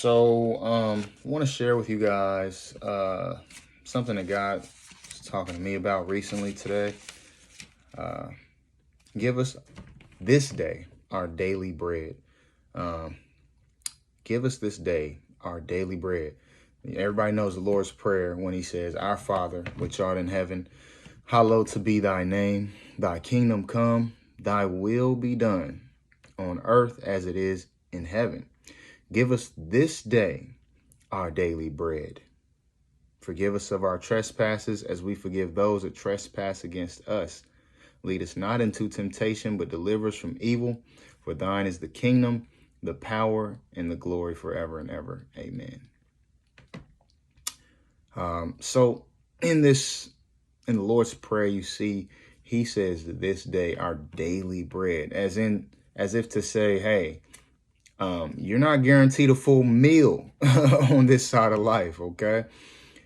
I want to share with you guys something that God was talking to me about recently today. Give us this day our daily bread. Um, give us this day our daily bread. Everybody knows the Lord's Prayer when he says, Our Father, which art in heaven, hallowed to be thy name. Thy kingdom come, thy will be done on earth as it is in heaven. Give us this day our daily bread. Forgive us of our trespasses as we forgive those that trespass against us. Lead us not into temptation, but deliver us from evil. For thine is the kingdom, the power, and the glory forever and ever. Amen. So in the Lord's Prayer, you see, he says that this day our daily bread, as if to say, hey, you're not guaranteed a full meal on this side of life, okay?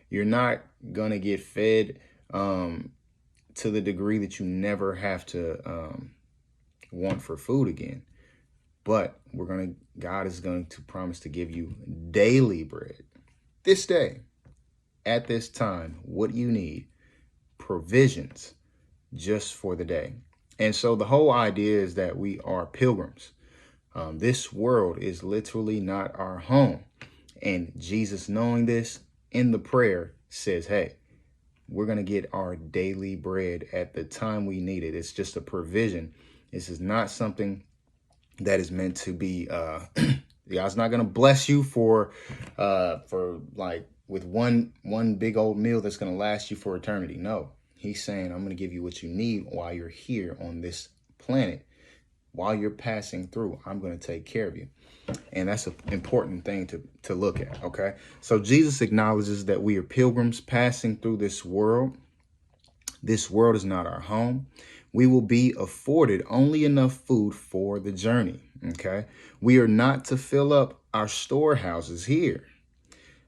You're not going to get fed to the degree that you never have to want for food again. But God is going to promise to give you daily bread. This day, at this time, what you need, provisions just for the day. And so the whole idea is that we are pilgrims. This world is literally not our home. And Jesus, knowing this in the prayer, says, hey, we're going to get our daily bread at the time we need it. It's just a provision. This is not something that is meant to be, God's not going to bless you for like with one big old meal that's going to last you for eternity. No, he's saying, I'm going to give you what you need while you're here on this planet. While you're passing through, I'm going to take care of you. And that's an important thing to look at, okay? So Jesus acknowledges that we are pilgrims passing through this world. This world is not our home. We will be afforded only enough food for the journey, okay? We are not to fill up our storehouses here.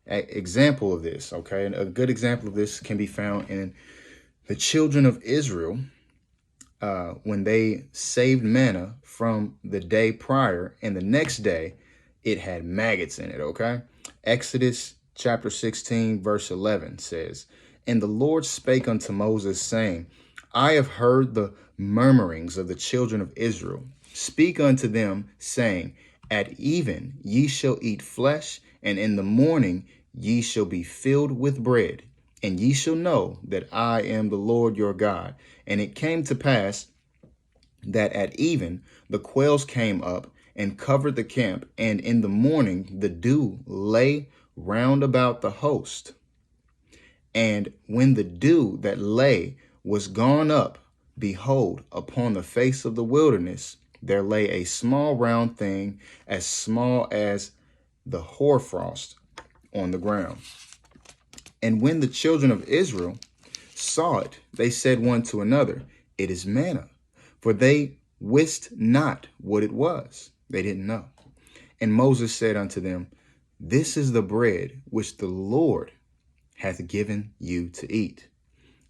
An example of this, okay? And a good example of this can be found in the children of Israel. When they saved manna from the day prior, and the next day it had maggots in it, okay? Exodus chapter 16, verse 11 says, And the Lord spake unto Moses, saying, I have heard the murmurings of the children of Israel. Speak unto them, saying, At even ye shall eat flesh, and in the morning ye shall be filled with bread. And ye shall know that I am the Lord your God. And it came to pass that at even the quails came up and covered the camp, and in the morning the dew lay round about the host. And when the dew that lay was gone up, behold, upon the face of the wilderness there lay a small round thing, as small as the hoarfrost on the ground. And when the children of Israel saw it, they said one to another, It is manna. For they wist not what it was. They didn't know. And Moses said unto them, This is the bread which the Lord hath given you to eat.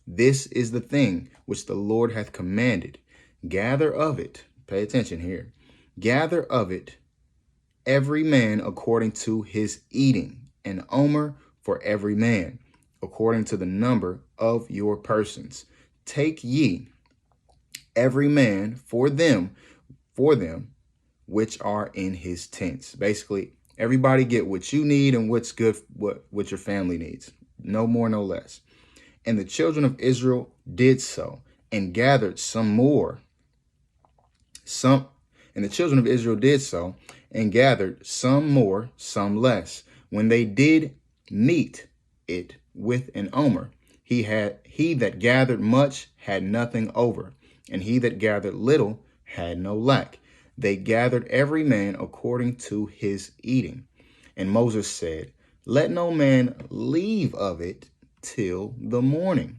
This is the thing which the Lord hath commanded. Gather of it, pay attention here, gather of it every man according to his eating, an omer for every man, according to the number of your persons. Take ye every man for them which are in his tents. Basically, everybody get what you need and what's good, what your family needs. No more, no less. And the children of Israel did so, and gathered some more. And the children of Israel did so, and gathered some more, some less. When they did meet it with an omer, he that gathered much had nothing over, and he that gathered little had no lack. They gathered every man according to his eating. And Moses said, Let no man leave of it till the morning.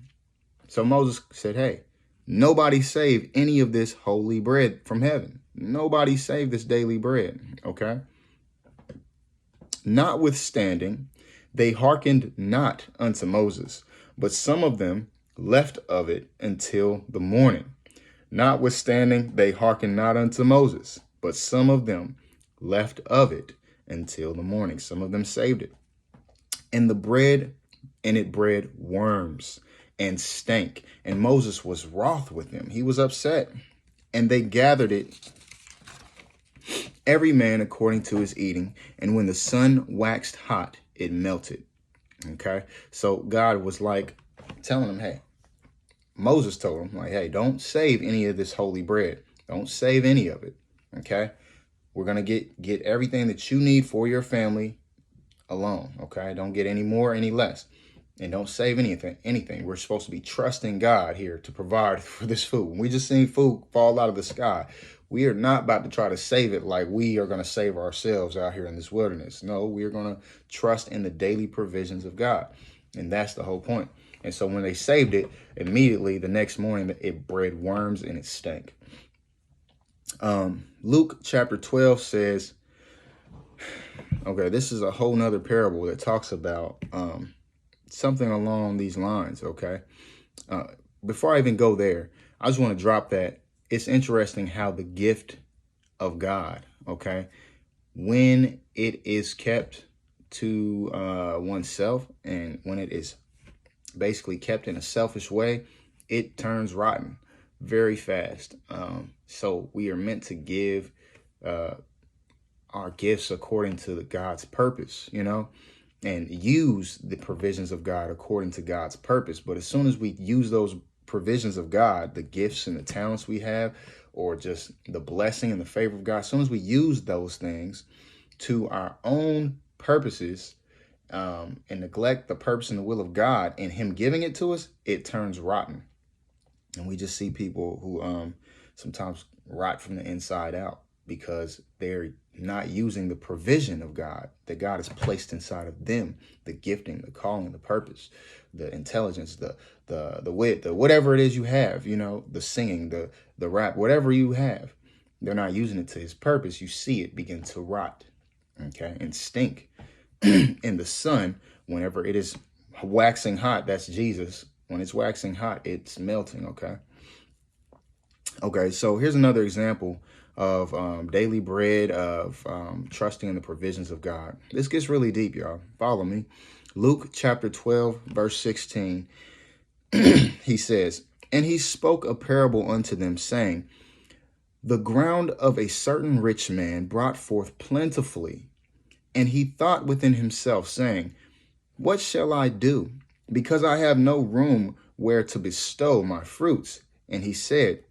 So Moses said, hey, nobody save any of this holy bread from heaven. Nobody save this daily bread, okay? Notwithstanding, they hearkened not unto Moses, but some of them left of it until the morning. Notwithstanding, they hearkened not unto Moses, but some of them left of it until the morning. Some of them saved it. And the bread and it bred worms and stank. And Moses was wroth with them. He was upset. And they gathered it, every man according to his eating. And when the sun waxed hot, it melted. Okay. So God was like telling them, hey, Moses told him, like, hey, don't save any of this holy bread. Don't save any of it. Okay. We're going to get everything that you need for your family alone. Okay. Don't get any more, any less. And don't save anything. We're supposed to be trusting God here to provide for this food. We just seen food fall out of the sky. We are not about to try to save it like we are going to save ourselves out here in this wilderness. No, we are going to trust in the daily provisions of God. And that's the whole point. And so when they saved it, immediately the next morning, it bred worms and it stank. Luke chapter 12 says, okay, this is a whole nother parable that talks about something along these lines, okay? Before I even go there, I just want to drop that it's interesting how the gift of God, okay, when it is kept to oneself and when it is basically kept in a selfish way, it turns rotten very fast. So we are meant to give our gifts according to God's purpose, you know, and use the provisions of God according to God's purpose. But as soon as we use those provisions of God, the gifts and the talents we have, or just the blessing and the favor of God, as soon as we use those things to our own purposes and neglect the purpose and the will of God and him giving it to us, it turns rotten. And we just see people who sometimes rot from the inside out because they're not using the provision of God that God has placed inside of them, the gifting, the calling, the purpose, the intelligence, the wit, the whatever it is you have, you know, the singing, the rap, whatever you have, they're not using it to his purpose. You see it begin to rot, okay, and stink. In the sun, whenever it is waxing hot, that's Jesus. When it's waxing hot, it's melting, okay? Okay, so here's another example of daily bread, of trusting in the provisions of God. This gets really deep, y'all. Follow me. Luke chapter 12, verse 16, he says, and he spoke a parable unto them, saying, the ground of a certain rich man brought forth plentifully. And he thought within himself, saying, what shall I do? Because I have no room where to bestow my fruits. And he said,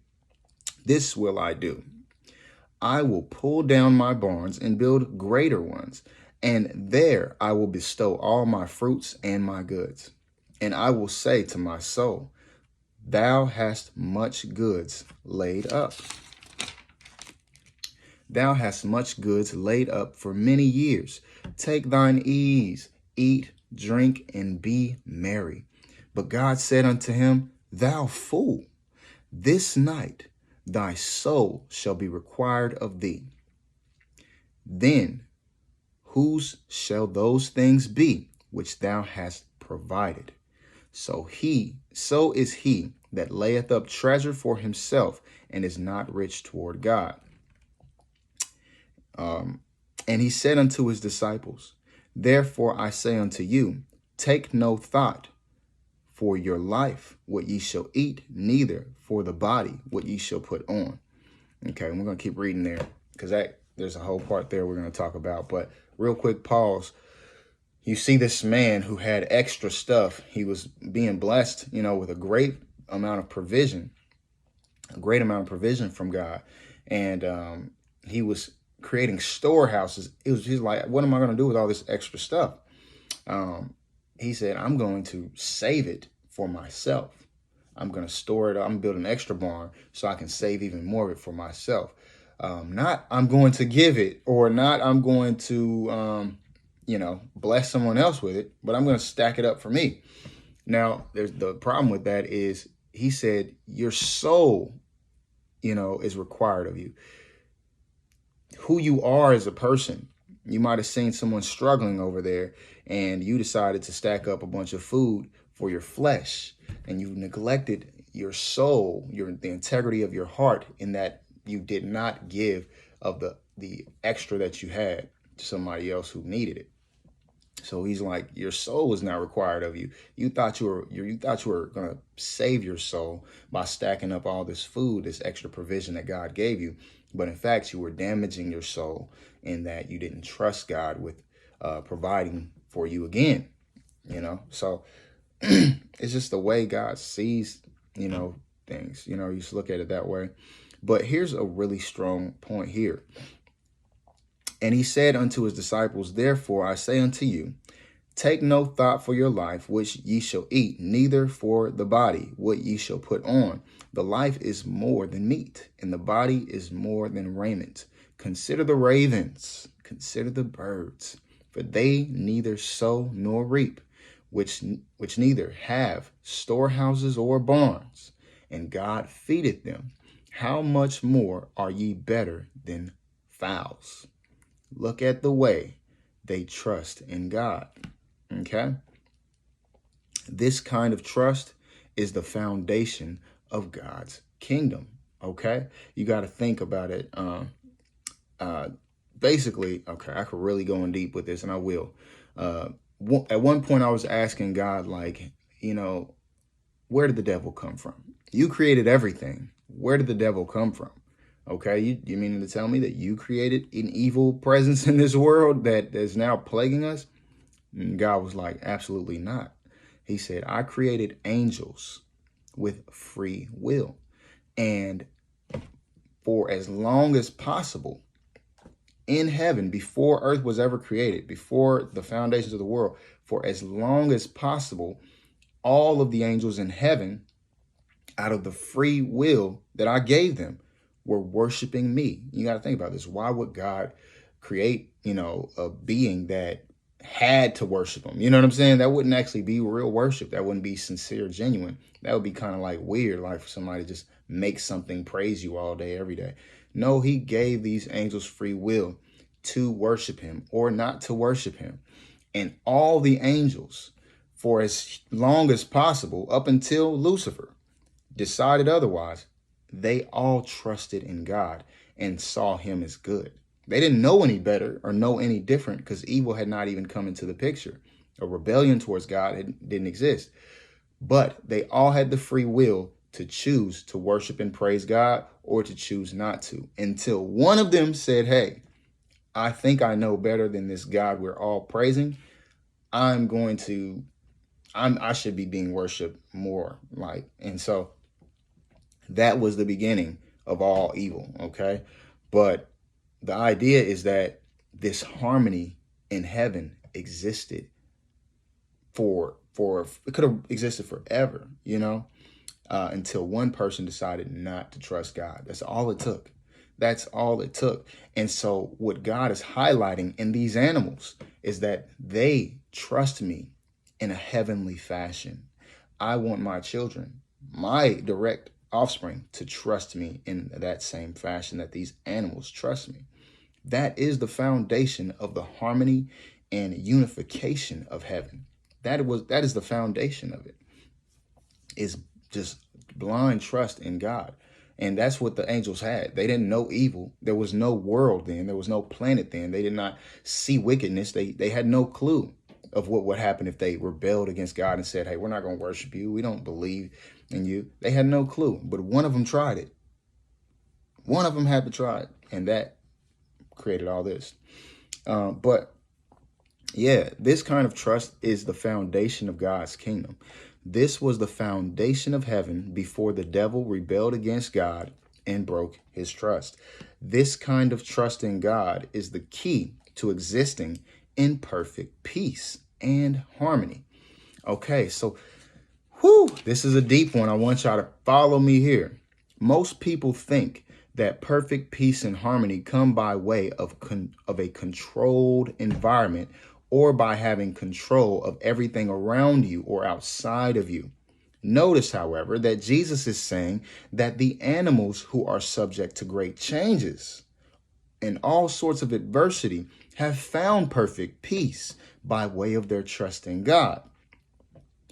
this will I do. I will pull down my barns and build greater ones, and there I will bestow all my fruits and my goods. And I will say to my soul, thou hast much goods laid up. Thou hast much goods laid up for many years. Take thine ease, eat, drink, and be merry. But God said unto him, thou fool, this night thy soul shall be required of thee. Then whose shall those things be which thou hast provided? So is he that layeth up treasure for himself and is not rich toward God. And he said unto his disciples, therefore I say unto you, take no thought for your life, what ye shall eat, neither for the body, what ye shall put on. Okay, and we're going to keep reading there because there's a whole part there we're going to talk about. But real quick pause. You see this man who had extra stuff. He was being blessed, you know, with a great amount of provision, from God. And he was creating storehouses. He's like, what am I going to do with all this extra stuff? He said, I'm going to save it for myself. I'm going to store it. I'm building an extra barn so I can save even more of it for myself. Not I'm going to give it, or not I'm going to, bless someone else with it, but I'm going to stack it up for me. Now, there's the problem with that is he said your soul, is required of you. Who you are as a person. You might have seen someone struggling over there and you decided to stack up a bunch of food for your flesh, and you neglected your soul, the integrity of your heart, in that you did not give of the extra that you had somebody else who needed it. So he's like, your soul is not required of you. You thought you were going to save your soul by stacking up all this food, this extra provision that God gave you. But in fact, you were damaging your soul in that you didn't trust God with providing for you again, So it's just the way God sees, things, you just look at it that way. But here's a really strong point here. And he said unto his disciples, therefore I say unto you, take no thought for your life, which ye shall eat, neither for the body, what ye shall put on. The life is more than meat, and the body is more than raiment. Consider the ravens, consider the birds, for they neither sow nor reap, which neither have storehouses or barns, and God feedeth them. How much more are ye better than fowls? Look at the way they trust in God. Okay? This kind of trust is the foundation of God's kingdom. Okay? You got to think about it. Basically, okay, I could really go in deep with this, and I will. At one point, I was asking God, like, where did the devil come from? You created everything. Where did the devil come from? Okay, you meaning to tell me that you created an evil presence in this world that is now plaguing us? And God was like, absolutely not. He said, I created angels with free will. And for as long as possible in heaven, before earth was ever created, before the foundations of the world, for as long as possible, all of the angels in heaven, out of the free will that I gave them, were worshiping me. You got to think about this. Why would God create, a being that had to worship him? You know what I'm saying? That wouldn't actually be real worship. That wouldn't be sincere, genuine. That would be kind of like weird, like for somebody to just make something praise you all day, every day. No, he gave these angels free will to worship him or not to worship him. And all the angels, for as long as possible, up until Lucifer decided otherwise, they all trusted in God and saw him as good. They didn't know any better or know any different because evil had not even come into the picture. A rebellion towards God didn't exist. But they all had the free will to choose to worship and praise God or to choose not to, until one of them said, hey, I think I know better than this God we're all praising. I should be being worshiped more. And so that was the beginning of all evil, okay? But the idea is that this harmony in heaven existed it could have existed forever, until one person decided not to trust God. That's all it took. That's all it took. And so what God is highlighting in these animals is that they trust me in a heavenly fashion. I want my children, my direct offspring, to trust me in that same fashion that these animals trust me. That is the foundation of the harmony and unification of heaven. That is the foundation of it, is just blind trust in God. And that's what the angels had. They didn't know evil. There was no world then. There was no planet then. They did not see wickedness. They had no clue of what would happen if they rebelled against God and said, hey, we're not going to worship you. We don't believe in you. They had no clue. But one of them tried it. One of them had to try it. And that created all this. But yeah, this kind of trust is the foundation of God's kingdom. This was the foundation of heaven before the devil rebelled against God and broke his trust. This kind of trust in God is the key to existing in perfect peace and harmony. Okay, so this is a deep one. I want y'all to follow me here. Most people think that perfect peace and harmony come by way of a controlled environment, or by having control of everything around you or outside of you. Notice, however, that Jesus is saying that the animals who are subject to great changes and all sorts of adversity have found perfect peace by way of their trust in God.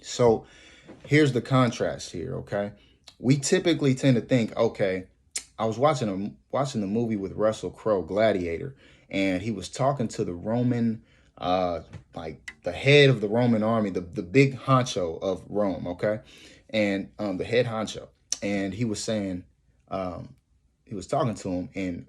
So here's the contrast here, okay? We typically tend to think, okay, I was watching the movie with Russell Crowe, Gladiator, and he was talking to the Roman, like the head of the Roman army, the big honcho of Rome, okay, and the head honcho, and he was saying, he was talking to him, and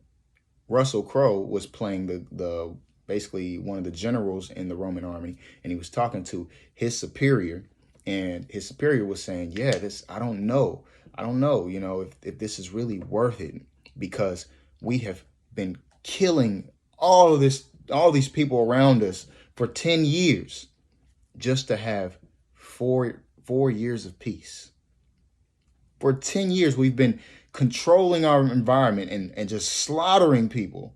Russell Crowe was playing the basically one of the generals in the Roman army, and he was talking to his superior, and his superior was saying, "Yeah, this I don't know, you know, if this is really worth it, because we have been killing all these people around us for 10 years just to have four years of peace. For 10 years, we've been controlling our environment and just slaughtering people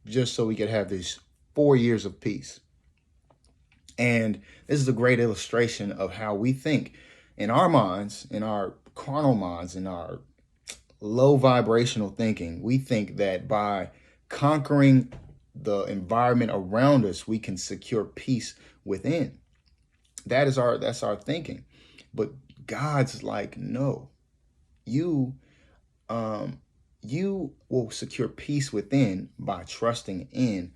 just so we could have these 4 years of peace." And this is a great illustration of how we think in our minds, in our carnal minds, in our low vibrational thinking. We think that by conquering the environment around us, we can secure peace within. That's our thinking. But God's like, no, you will secure peace within by trusting in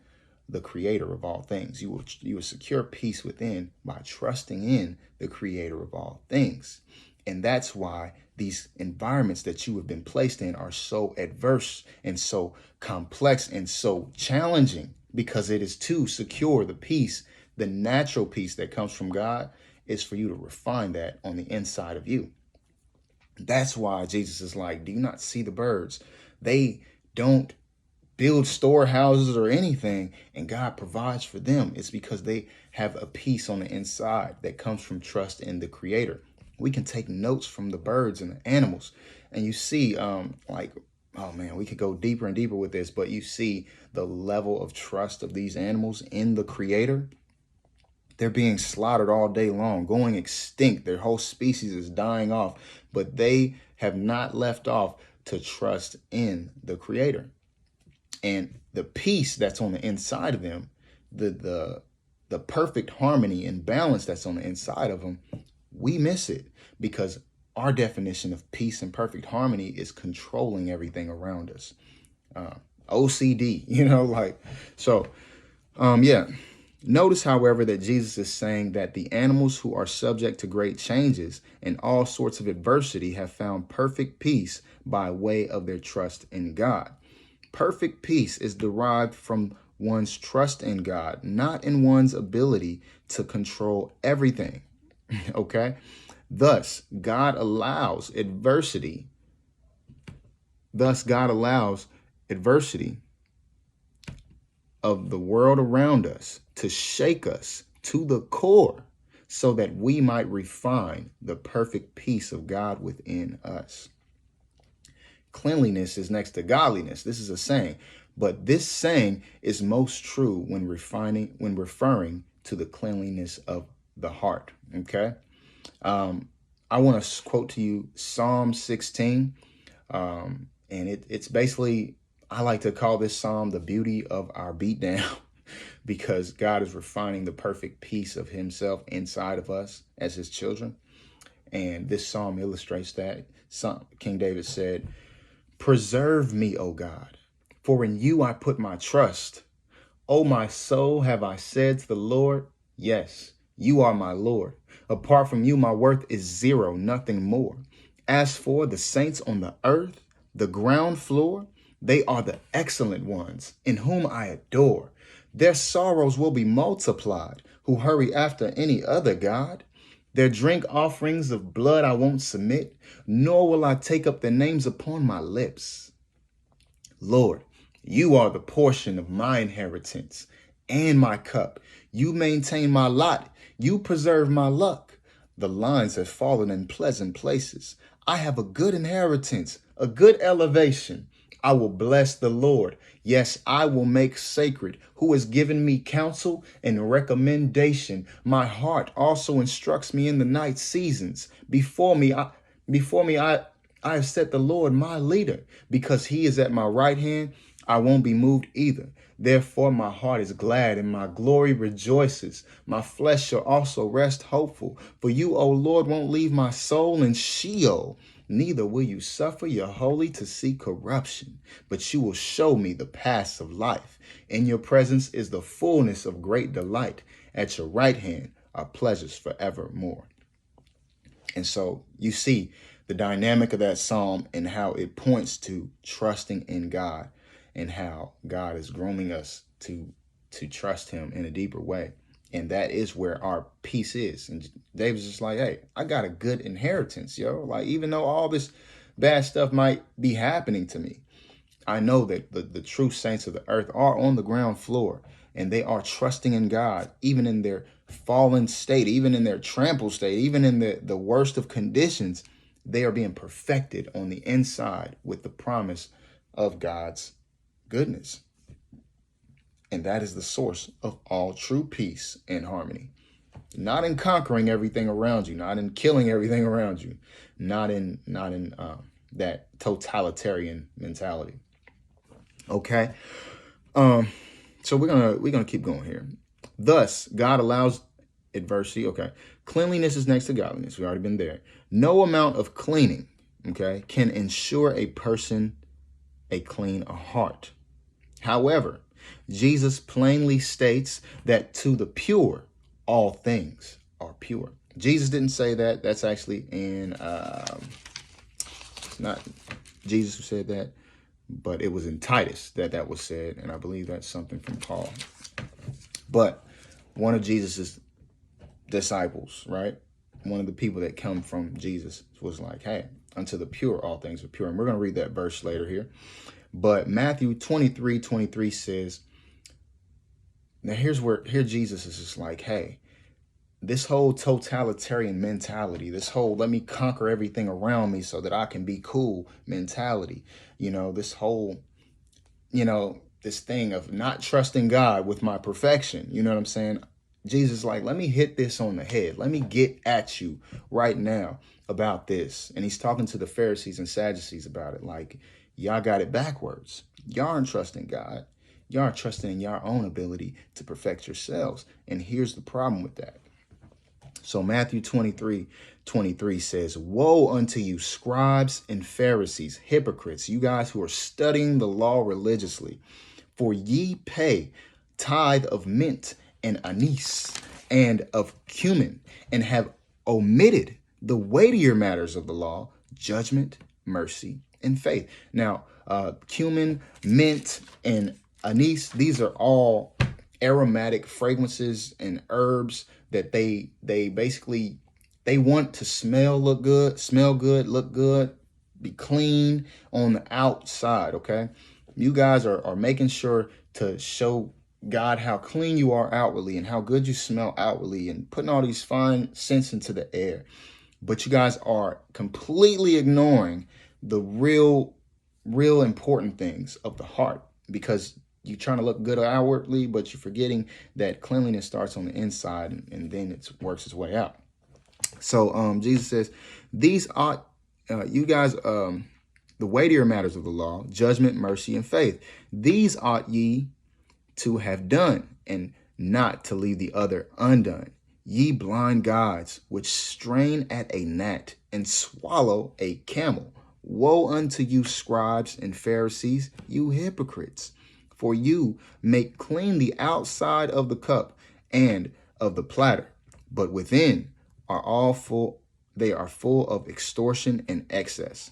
the creator of all things. You will secure peace within by trusting in the creator of all things. And that's why these environments that you have been placed in are so adverse and so complex and so challenging, because it is to secure the peace, the natural peace that comes from God, is for you to refine that on the inside of you. That's why Jesus is like, do you not see the birds? They don't build storehouses or anything, and God provides for them. It's because they have a peace on the inside that comes from trust in the creator. We can take notes from the birds and the animals, and you see, like, oh man, we could go deeper and deeper with this, but you see the level of trust of these animals in the creator. They're being slaughtered all day long, going extinct. Their whole species is dying off, but they have not left off to trust in the creator. And the peace that's on the inside of them, the perfect harmony and balance that's on the inside of them, we miss it because our definition of peace and perfect harmony is controlling everything around us. OCD, yeah. Notice, however, that Jesus is saying that the animals who are subject to great changes and all sorts of adversity have found perfect peace by way of their trust in God. Perfect peace is derived from one's trust in God, not in one's ability to control everything. Okay? Thus, God allows adversity. Of the world around us to shake us to the core so that we might refine the perfect peace of God within us. Cleanliness is next to godliness. This is a saying, but this saying is most true when referring to the cleanliness of the heart. Okay. I want to quote to you Psalm 16. And it's basically, I like to call this psalm the beauty of our beatdown, because God is refining the perfect peace of himself inside of us as his children. And this psalm illustrates that. King David said, "Preserve me, O God, for in you I put my trust. O my soul, have I said to the Lord, yes, you are my Lord. Apart from you, my worth is zero, nothing more. As for the saints on the earth, the ground floor, they are the excellent ones, in whom I adore. Their sorrows will be multiplied, who hurry after any other god. Their drink offerings of blood I won't submit, nor will I take up their names upon my lips. Lord, you are the portion of my inheritance and my cup. You maintain my lot. You preserve my luck. The lines have fallen in pleasant places. I have a good inheritance, a good elevation. I will bless the Lord. Yes, I will make sacred, who has given me counsel and recommendation. My heart also instructs me in the night seasons. Before me, I have set the Lord my leader. Because he is at my right hand, I won't be moved either. Therefore, my heart is glad and my glory rejoices. My flesh shall also rest hopeful. For you, O Lord, won't leave my soul in Sheol. Neither will you suffer your holy to see corruption, but you will show me the paths of life. In your presence is the fullness of great delight. At your right hand are pleasures forevermore. And so you see the dynamic of that psalm and how it points to trusting in God and how God is grooming us to trust him in a deeper way. And that is where our peace is. And David's just like, hey, I got a good inheritance, yo. Like, even though all this bad stuff might be happening to me, I know that the true saints of the earth are on the ground floor and they are trusting in God, even in their fallen state, even in their trampled state, even in the worst of conditions. They are being perfected on the inside with the promise of God's goodness. And that is the source of all true peace and harmony. Not in conquering everything around you, not in killing everything around you, not in that totalitarian mentality. Okay. So we're gonna keep going here. Thus, God allows adversity. Okay. Cleanliness is next to godliness. We've already been there. No amount of cleaning, okay, can ensure a person a clean heart. However, Jesus plainly states that to the pure, all things are pure. Jesus didn't say that. That's actually in, it's not Jesus who said that, but it was in Titus that was said. And I believe that's something from Paul. But one of Jesus's disciples, right? One of the people that come from Jesus was like, hey, unto the pure, all things are pure. And we're going to read that verse later here. But Matthew 23:23 says, now here Jesus is just like, hey, this whole totalitarian mentality, this whole let me conquer everything around me so that I can be cool mentality, this whole, this thing of not trusting God with my perfection. You know what I'm saying? Jesus like, let me hit this on the head. Let me get at you right now about this. And he's talking to the Pharisees and Sadducees about it. Like, y'all got it backwards. Y'all aren't trusting God. Y'all are trusting in your own ability to perfect yourselves. And here's the problem with that. So Matthew 23:23 says, woe unto you, scribes and Pharisees, hypocrites, you guys who are studying the law religiously, for ye pay tithe of mint and anise and of cumin, and have omitted the weightier matters of the law, judgment, mercy, and faith. Now, cumin, mint, and anise, these are all aromatic fragrances and herbs that they basically, they want to smell good, look good, be clean on the outside, okay? You guys are making sure to show God how clean you are outwardly and how good you smell outwardly and putting all these fine scents into the air. But you guys are completely ignoring the real important things of the heart, because you're trying to look good outwardly, but you're forgetting that cleanliness starts on the inside and then it works its way out. So Jesus says, these ought, you guys, the weightier matters of the law, judgment, mercy, and faith, these ought ye to have done, and not to leave the other undone. Ye blind guides, which strain at a gnat and swallow a camel. Woe unto you, scribes and Pharisees, you hypocrites! For you make clean the outside of the cup and of the platter, but within are all full, they are full of extortion and excess.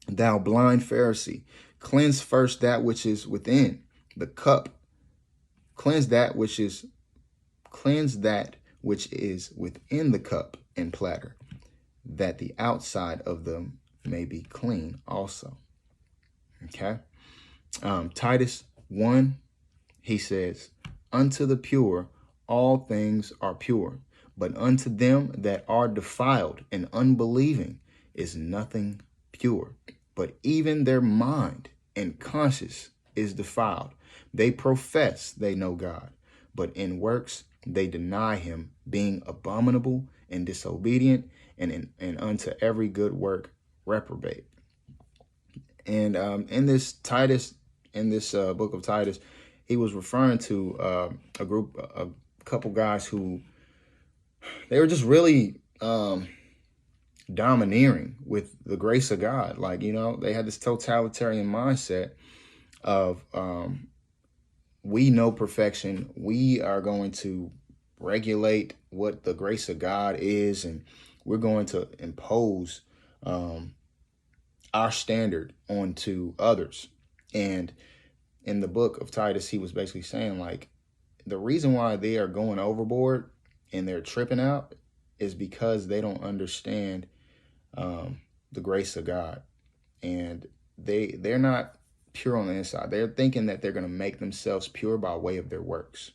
Thou blind Pharisee, cleanse first that which is within the cup. Cleanse that which is within the cup and platter, that the outside of them may be clean also. Okay. Titus 1, he says, unto the pure all things are pure, but unto them that are defiled and unbelieving is nothing pure, but even their mind and conscience is defiled. They profess they know God, but in works they deny him, being abominable and disobedient, and unto every good work reprobate. And in this book of Titus, he was referring to a couple guys who, they were just really domineering with the grace of God. Like, you know, they had this totalitarian mindset of we know perfection. We are going to regulate what the grace of God is, and we're going to impose our standard onto others. And in the book of Titus, he was basically saying, like, the reason why they are going overboard and they're tripping out is because they don't understand the grace of God. And they're not pure on the inside. They're thinking that they're going to make themselves pure by way of their works.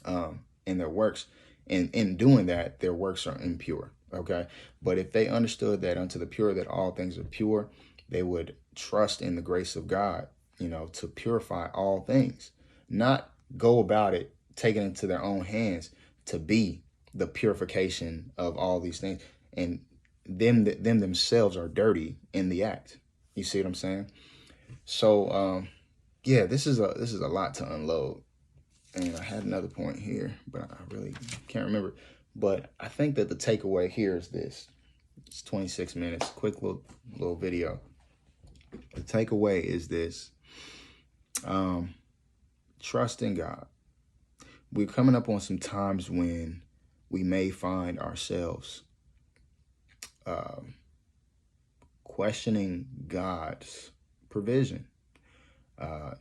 And their works, in doing that, their works are impure. Okay. But if they understood that unto the pure, that all things are pure, they would trust in the grace of God, you know, to purify all things, not go about it, taking it into their own hands to be the purification of all these things. And them themselves are dirty in the act. You see what I'm saying? So, yeah, this is a lot to unload. And I had another point here, but I really can't remember. But I think that the takeaway here is this. It's 26 minutes, quick little video. The takeaway is this. Trust in God. We're coming up on some times when we may find ourselves questioning God's provision.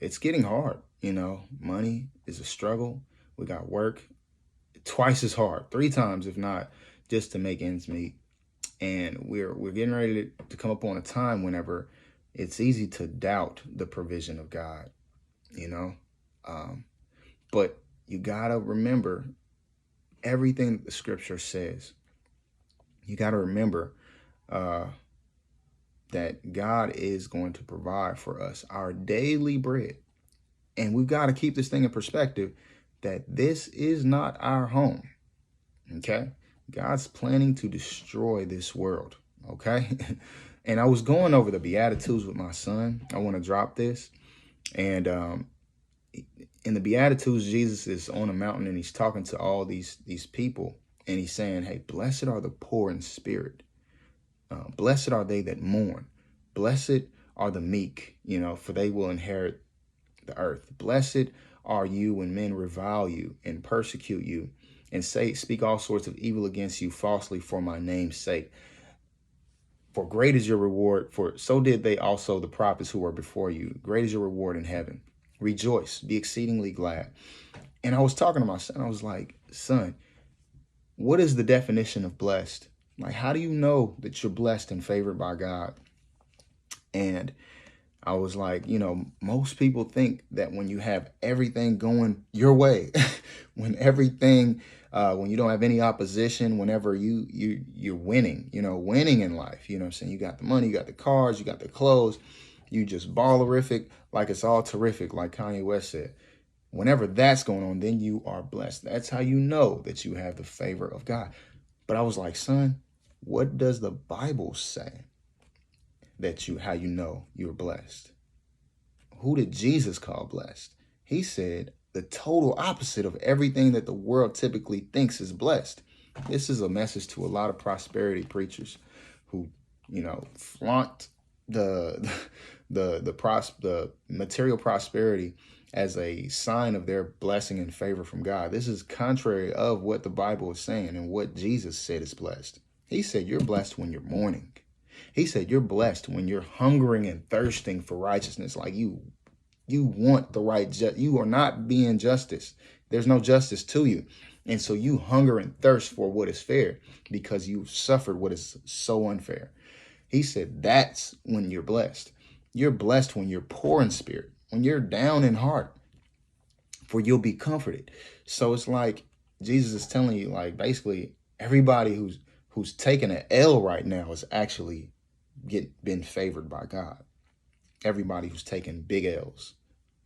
It's getting hard. You know, money is a struggle. We got work twice as hard, 3 times, if not, just to make ends meet. And we're getting ready to come up on a time whenever it's easy to doubt the provision of God, you know. But you got to remember everything that the scripture says. You got to remember that God is going to provide for us our daily bread. And we've got to keep this thing in perspective that this is not our home. Okay? God's planning to destroy this world. Okay? And I was going over the Beatitudes with my son. I want to drop this. And in the Beatitudes, Jesus is on a mountain and he's talking to all these people. And he's saying, hey, blessed are the poor in spirit. Blessed are they that mourn. Blessed are the meek, you know, for they will inherit the earth. Blessed are you when men revile you and persecute you and speak all sorts of evil against you falsely for my name's sake. For great is your reward, for so did they also the prophets who were before you. Great is your reward in heaven. Rejoice, be exceedingly glad. And I was talking to my son. I was like, son, what is the definition of blessed? Like, how do you know that you're blessed and favored by God? And I was like, you know, most people think that when you have everything going your way, when you don't have any opposition, whenever you're winning, you know, winning in life, you know what I'm saying? You got the money, you got the cars, you got the clothes, you just ballerific, like it's all terrific, like Kanye West said. Whenever that's going on, then you are blessed. That's how you know that you have the favor of God. But I was like, son, what does the Bible say how you know you're blessed? Who did Jesus call blessed? He said the total opposite of everything that the world typically thinks is blessed. This is a message to a lot of prosperity preachers who, you know, flaunt the material prosperity as a sign of their blessing and favor from God. This is contrary of what the Bible is saying and what Jesus said is blessed. He said you're blessed when you're mourning. He said you're blessed when you're hungering and thirsting for righteousness. Like you want the right, you are not being justice. There's no justice to you. And so you hunger and thirst for what is fair because you've suffered what is so unfair. He said that's when you're blessed. You're blessed when you're poor in spirit, when you're down in heart, for you'll be comforted. So it's like Jesus is telling you, like, basically everybody who's taking an L right now is actually been favored by God. Everybody who's taking big L's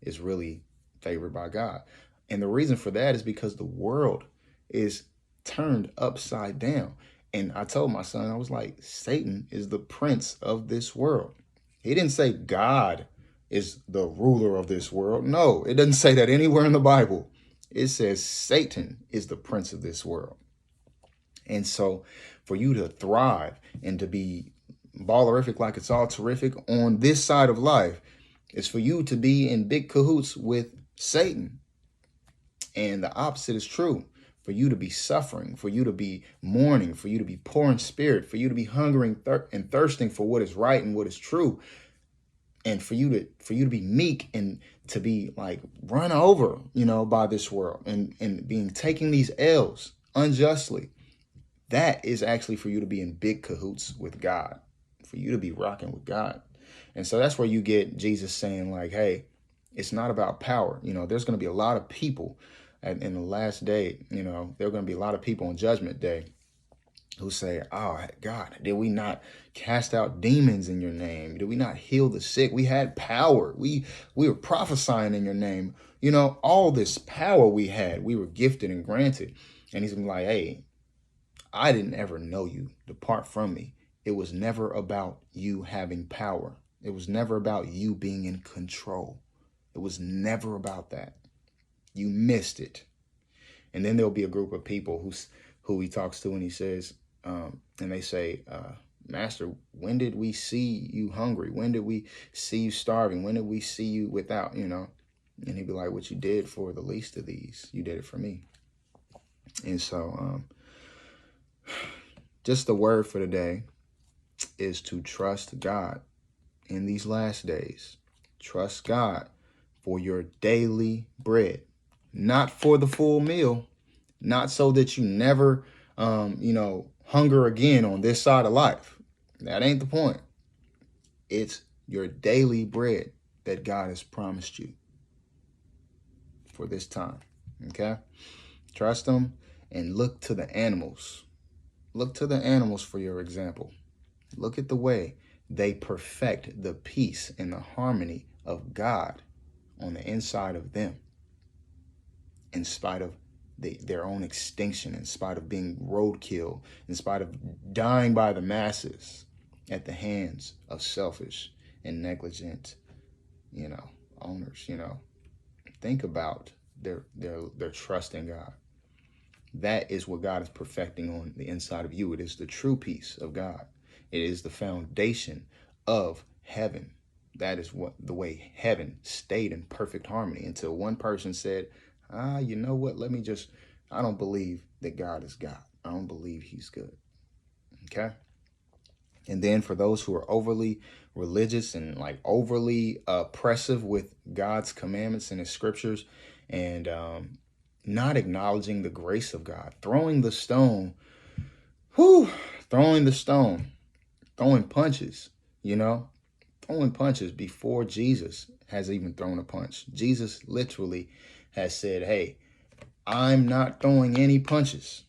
is really favored by God. And the reason for that is because the world is turned upside down. And I told my son, I was like, Satan is the prince of this world. He didn't say God is the ruler of this world. No, it doesn't say that anywhere in the Bible. It says Satan is the prince of this world. And so for you to thrive and to be ballerific like it's all terrific on this side of life is for you to be in big cahoots with Satan. And the opposite is true. For you to be suffering, for you to be mourning, for you to be poor in spirit, for you to be hungering and thirsting for what is right and what is true, and for you to be meek and to be like run over, by this world and being taking these L's unjustly. That is actually for you to be in big cahoots with God, for you to be rocking with God. And so that's where you get Jesus saying like, hey, it's not about power. There's going to be a lot of people in the last day, there are going to be a lot of people on Judgment Day who say, oh, God, did we not cast out demons in your name? Did we not heal the sick? We had power. We were prophesying in your name. All this power we had, we were gifted and granted. And he's like, hey, I didn't ever know you. Depart from me. It was never about you having power. It was never about you being in control. It was never about that. You missed it. And then there'll be a group of people who he talks to and he says, and they say, Master, when did we see you hungry? When did we see you starving? When did we see you without, And he'd be like, what you did for the least of these, you did it for me. And so just the word for today is to trust God in these last days. Trust God for your daily bread. Not for the full meal, not so that you never, hunger again on this side of life. That ain't the point. It's your daily bread that God has promised you for this time, okay? Trust him and look to the animals. Look to the animals for your example. Look at the way they perfect the peace and the harmony of God on the inside of them. In spite of their own extinction, in spite of being roadkill, in spite of dying by the masses at the hands of selfish and negligent, owners, Think about their trust in God. That is what God is perfecting on the inside of you. It is the true peace of God. It is the foundation of heaven. That is the way heaven stayed in perfect harmony until one person said, you know what? I don't believe that God is God. I don't believe he's good. Okay. And then for those who are overly religious and like overly oppressive with God's commandments and his scriptures and not acknowledging the grace of God, throwing the stone, throwing punches, throwing punches before Jesus has even thrown a punch. Jesus literally has said, hey, I'm not throwing any punches.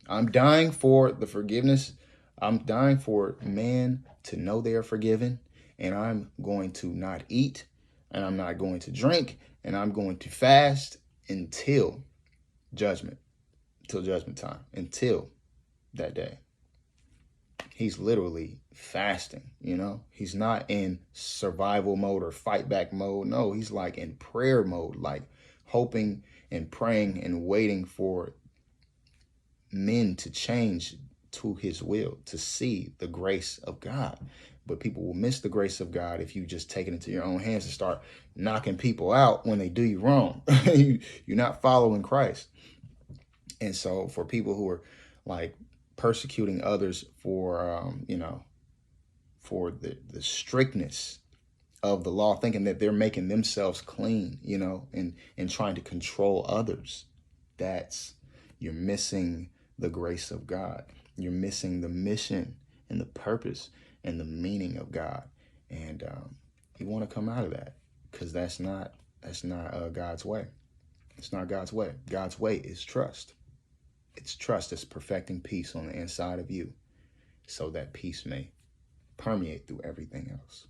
I'm dying for the forgiveness. I'm dying for man to know they are forgiven. And I'm going to not eat and I'm not going to drink and I'm going to fast until judgment time, until that day. He's literally fasting, He's not in survival mode or fight back mode. No, he's like in prayer mode, like hoping and praying and waiting for men to change to his will, to see the grace of God. But people will miss the grace of God if you just take it into your own hands and start knocking people out when they do you wrong. You're not following Christ. And so for people who are like persecuting others for, for the strictness of the law, thinking that they're making themselves clean, and trying to control others, you're missing the grace of God. You're missing the mission and the purpose and the meaning of God. And you want to come out of that because that's not God's way. It's not God's way. God's way is trust. It's trust that's perfecting peace on the inside of you so that peace may permeate through everything else.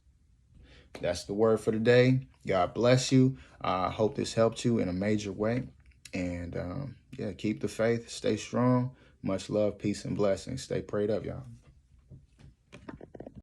That's the word for today. God bless you. I hope this helped you in a major way. And keep the faith. Stay strong. Much love, peace, and blessings. Stay prayed up, y'all.